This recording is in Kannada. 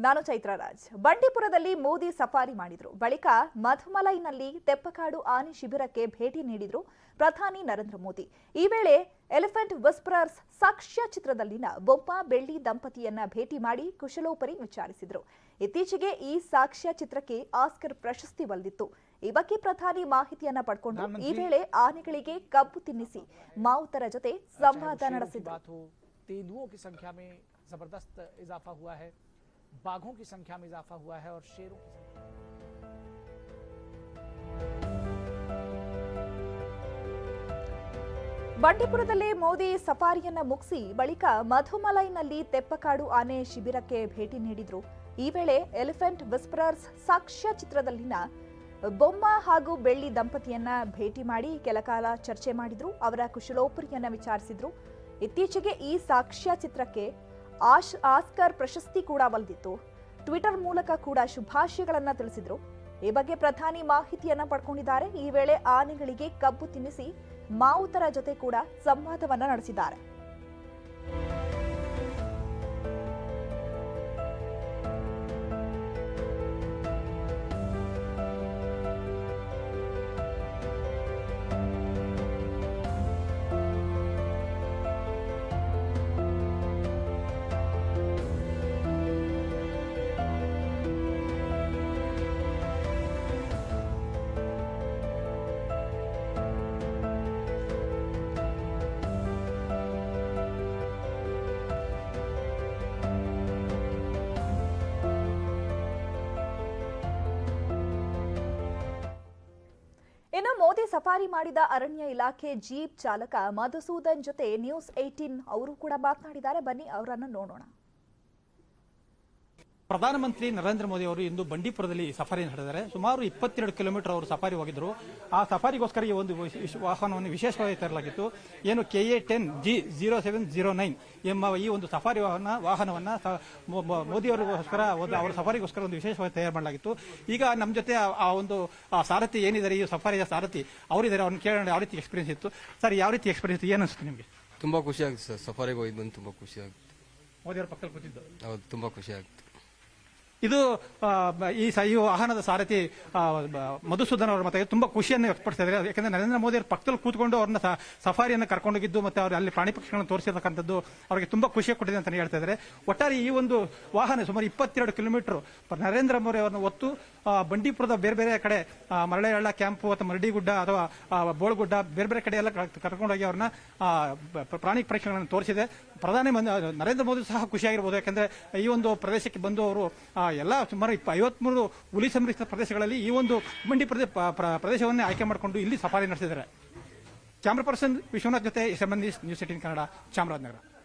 ನಾನು ಚೈತ್ರ ರಾಜ್. ಬಂಡೀಪುರದಲ್ಲಿ ಮೋದಿ ಸಫಾರಿ ಮಾಡಿದ್ರು. ಬಳಿಕ ಮಧುಮಲೈನಲ್ಲಿ ತೆಪ್ಪಕಾಡು ಆನೆ ಶಿಬಿರಕ್ಕೆ ಭೇಟಿ ನೀಡಿದ್ರು ಪ್ರಧಾನಿ ನರೇಂದ್ರ ಮೋದಿ. ಈ ವೇಳೆ ಎಲಿಫೆಂಟ್ ವಿಸ್ಪರರ್ಸ್ ಸಾಕ್ಷ್ಯ ಚಿತ್ರದಲ್ಲಿನ ಬೊಮ್ಮ ಬೆಳ್ಳಿ ದಂಪತಿಯನ್ನ ಭೇಟಿ ಮಾಡಿ ಕುಶಲೋಪರಿ ವಿಚಾರಿಸಿದ್ರು. ಇತ್ತೀಚೆಗೆ ಈ ಸಾಕ್ಷ್ಯ ಚಿತ್ರಕ್ಕೆ ಆಸ್ಕರ್ ಪ್ರಶಸ್ತಿ ಒಲಿದಿತ್ತು. ಈ ಬಗ್ಗೆ ಪ್ರಧಾನಿ ಮಾಹಿತಿಯನ್ನ ಪಡ್ಕೊಂಡು ಈ ವೇಳೆ ಆನೆಗಳಿಗೆ ಕಬ್ಬು ತಿನ್ನಿಸಿ ಮಾವುತರ ಜೊತೆ ಸಂವಾದ ನಡೆಸಿದ್ರು. तेंदुओं की संख्या में जबरदस्त इजाफा हुआ है, बाघों की संख्या में इजाफा हुआ है और शेरों की ಬಂಡೀಪುರದಲ್ಲಿ ಮೋದಿ ಸಫಾರಿಯನ್ನ ಮುಗಿಸಿ ಬಳಿಕ ಮಧುಮಲೈನಲ್ಲಿ ತೆಪ್ಪಕಾಡು ಆನೆ ಶಿಬಿರಕ್ಕೆ ಭೇಟಿ ನೀಡಿದ್ರು. ಈ ವೇಳೆ ಎಲಿಫೆಂಟ್ ವಿಸ್ಪರರ್ಸ್ ಸಾಕ್ಷ್ಯ ಚಿತ್ರದಲ್ಲಿನ ಬೊಮ್ಮ ಹಾಗೂ ಬೆಳ್ಳಿ ದಂಪತಿಯನ್ನ ಭೇಟಿ ಮಾಡಿ ಕೆಲಕಾಲ ಚರ್ಚೆ ಮಾಡಿದ್ರು. ಅವರ ಕುಶಲೋಪರಿಯನ್ನ ವಿಚಾರಿಸಿದ್ರು. ಇತ್ತೀಚೆಗೆ ಈ ಸಾಕ್ಷ್ಯ ಚಿತ್ರಕ್ಕೆ ಆಸ್ಕರ್ ಪ್ರಶಸ್ತಿ ಕೂಡ ಒಲಿದಿತ್ತು. ಟ್ವಿಟರ್ ಮೂಲಕ ಕೂಡ ಶುಭಾಶಯಗಳನ್ನ ತಿಳಿಸಿದ್ರು. ಈ ಬಗ್ಗೆ ಪ್ರಧಾನಿ ಮಾಹಿತಿಯನ್ನ ಪಡ್ಕೊಂಡಿದ್ದಾರೆ. ಈ ವೇಳೆ ಆನೆಗಳಿಗೆ ಕಬ್ಬು ತಿನ್ನಿಸಿ ಮಾವುತರ ಜೊತೆ ಕೂಡ ಸಂವಾದವನ್ನ ನಡೆಸಿದ್ದಾರೆ. ಇನ್ನು ಮೋದಿ ಸಫಾರಿ ಮಾಡಿದ ಅರಣ್ಯ ಇಲಾಖೆ ಜೀಪ್ ಚಾಲಕ ಮಧುಸೂದನ್ ಜೊತೆ ನ್ಯೂಸ್ 18 ಅವರು ಕೂಡ ಮಾತನಾಡಿದ್ದಾರೆ. ಬನ್ನಿ ಅವರನ್ನು ನೋಡೋಣ. ಪ್ರಧಾನಮಂತ್ರಿ ನರೇಂದ್ರ ಮೋದಿ ಅವರು ಇಂದು ಬಂಡೀಪುರದಲ್ಲಿ ಸಫಾರಿ ನಡೆದಿದ್ದಾರೆ. ಸುಮಾರು 22 ಕಿಲೋಮೀಟರ್ ಅವರು ಸಫಾರಿ ಹೋಗಿದ್ರು. ಆ ಸಫಾರಿಗೋಸ್ಕರ ಈ ಒಂದು ವಾಹನವನ್ನು ವಿಶೇಷವಾಗಿ ತರಲಾಗಿತ್ತು. ಏನು KA10G0709 ಎಂಬ ಈ ಒಂದು ಸಫಾರಿ ವಾಹನವನ್ನ ಮೋದಿ ಅವರಿಗೋಸ್ಕರ ಅವರ ಸಫಾರಿಗೋಸ್ಕರ ಒಂದು ವಿಶೇಷವಾಗಿ ತಯಾರು ಮಾಡಲಾಗಿತ್ತು. ಈಗ ನಮ್ಮ ಜೊತೆ ಆ ಒಂದು ಸಾರಥಿ ಏನಿದ್ದಾರೆ, ಈ ಸಫಾರಿಯ ಸಾರಥಿ ಅವರಿದ್ದಾರೆ. ಅವ್ರನ್ನ ಕೇಳೋಣ ಯಾವ ರೀತಿ ಎಕ್ಸ್ಪೀರಿಯನ್ಸ್ ಇತ್ತು. ಸರ್, ಯಾವ ರೀತಿ ಎಕ್ಸ್ಪೀರಿಯನ್ಸ್ ಏನು ಅನಿಸ್ತು ನಿಮಗೆ? ತುಂಬಾ ಖುಷಿ ಆಗುತ್ತೆ ಸರ್, ಸಫಾರಿಗೆ ಹೋಗಿ ಬಂದು ತುಂಬಾ ಖುಷಿ ಆಗುತ್ತೆ. ಮೋದಿ ಅವರ ಪಕ್ಕದಲ್ಲಿ ಕೂತಿದ್ದು ಹೌದು, ತುಂಬಾ ಖುಷಿ ಆಗುತ್ತೆ. ಇದು ಈ ವಾಹನದ ಸಾರಥಿ ಮಧುಸೂದನ್ ಅವರ ಮತ ತುಂಬಾ ಖುಷಿಯನ್ನು ವ್ಯಕ್ತಪಡಿಸಿದ್ದಾರೆ. ಯಾಕಂದ್ರೆ ನರೇಂದ್ರ ಮೋದಿ ಅವರ ಪಕ್ಕದಲ್ಲಿ ಕೂತ್ಕೊಂಡು ಅವ್ರನ್ನ ಸಫಾರಿಯನ್ನು ಕರ್ಕೊಂಡೋಗಿದ್ದು ಮತ್ತೆ ಅವರು ಅಲ್ಲಿ ಪ್ರಾಣಿ ಪಕ್ಷಿಗಳನ್ನು ತೋರಿಸಿರ್ತಕ್ಕಂಥದ್ದು ಅವರಿಗೆ ತುಂಬಾ ಖುಷಿ ಕೊಟ್ಟಿದೆ ಅಂತ ಹೇಳ್ತಾ ಇದ್ದಾರೆ. ಒಟ್ಟಾರೆ ಈ ಒಂದು ವಾಹನ ಸುಮಾರು 22 ಕಿಲೋಮೀಟರ್ ನರೇಂದ್ರ ಮೋದಿ ಅವರನ್ನು ಹೊತ್ತು ಬಂಡೀಪುರದ ಬೇರೆ ಬೇರೆ ಕಡೆ ಮರಳೆಹಳ್ಳ ಕ್ಯಾಂಪು ಅಥವಾ ಮರಡಿಗುಡ್ಡ ಅಥವಾ ಬೋಳಗುಡ್ಡ ಬೇರೆ ಬೇರೆ ಕಡೆ ಎಲ್ಲ ಕರ್ಕೊಂಡೋಗಿ ಅವ್ರನ್ನ ಪ್ರಾಣಿ ಪರೀಕ್ಷೆಗಳನ್ನು ತೋರಿಸಿದೆ. ಪ್ರಧಾನಿ ನರೇಂದ್ರ ಮೋದಿ ಸಹ ಖುಷಿಯಾಗಿರ್ಬೋದು. ಯಾಕಂದ್ರೆ ಈ ಒಂದು ಪ್ರದೇಶಕ್ಕೆ ಬಂದು ಅವರು ಎಲ್ಲ ಸುಮಾರು 53 ಹುಲಿ ಸಂರಕ್ಷಿತ ಪ್ರದೇಶಗಳಲ್ಲಿ ಈ ಒಂದು ಬಂಡೀಪುರದ ಪ್ರದೇಶವನ್ನೇ ಆಯ್ಕೆ ಮಾಡಿಕೊಂಡು ಇಲ್ಲಿ ಸಫಾರಿ ನಡೆಸಿದ್ದಾರೆ. ಕ್ಯಾಮರಾ ಪರ್ಸನ್ ವಿಶ್ವನಾಥ್ ಜೊತೆ ಸಂಬಂಧಿ ನ್ಯೂಸ್ 18 ಕನ್ನಡ, ಚಾಮರಾಜನಗರ.